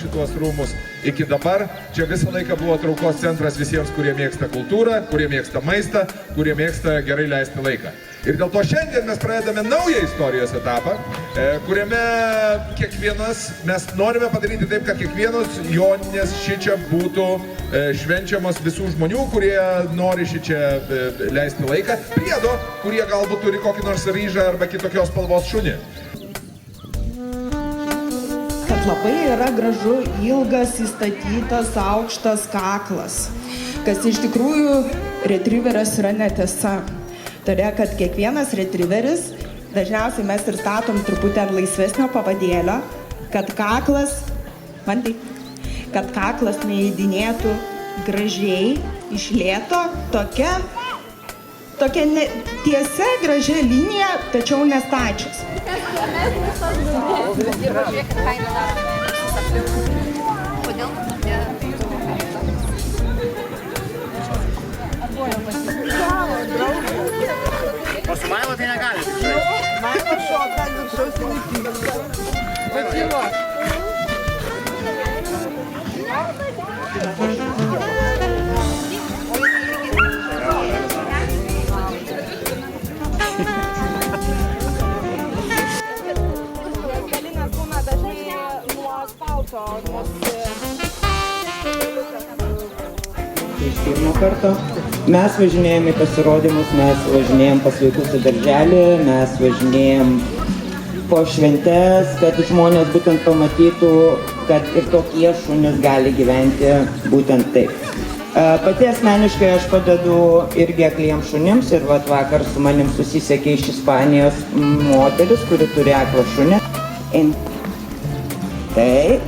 šituos rūmus iki dabar. Čia visą laiką buvo traukos centras visiems, kurie mėgsta kultūrą, kurie mėgsta maistą, kurie mėgsta gerai leisti laiką. Ir dėl to šiandien mes pradedame naują istorijos etapą, kuriame mes norime padaryti taip, kad kiekvienos joninės šičia būtų švenčiamos visų žmonių, kurie nori šičia leisti laiką, priedo, kurie galbūt turi kokį nors ryžą arba kitokios spalvos šunį. Kad labai yra gražu ilgas įstatytas aukštas kaklas, kas iš tikrųjų retrieveras yra netiesa. Todėl, kad kiekvienas retrieveris, dažniausiai mes ir statom truputį ant laisvesnio pavadėlio, kad kaklas neįdinėtų gražiai, iš lėto, tokia tiesia, gražia linija, tačiau nestačius. O su Mailo tai negali. Mailo šoka, viršaus neįpyksta. Važiuo. Galinas būna dažnai nuo asfalto, Iš pirmo karto mes važinėjom į pasirodymus, mes važinėjom pas vaikus į darželį, mes važinėjom po šventes, kad žmonės būtent pamatytų, kad ir tokie šunys gali gyventi būtent taip. Pati asmeniškai aš padedu irgi akliems šunims ir vakar su manim susisiekė iš Ispanijos moteris, kuri turi aklą šunį. Taip,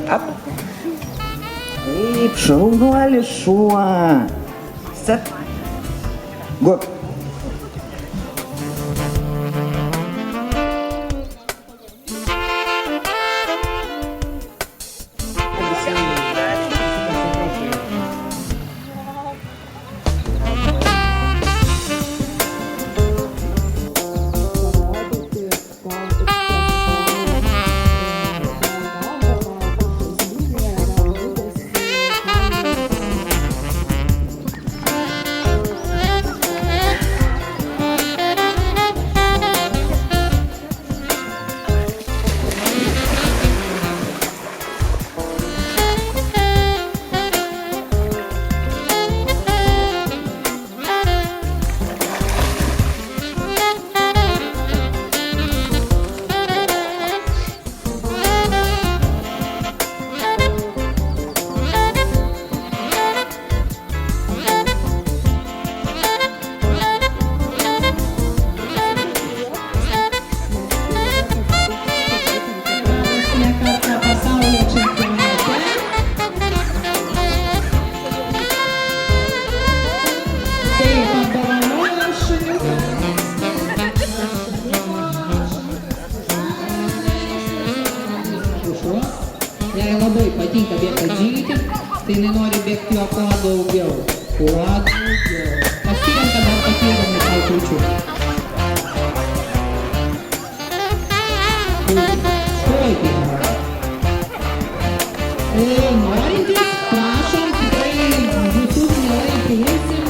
Taip, šaunuolis šuo. Set. Good. Jai labai patinka bėgti džilyti, tai jinai nori bėgti jo kuo daugiau. Pasirenka dar papildomai tau kliučių. Norintys, prašom, tikrai visus mielai priimsim.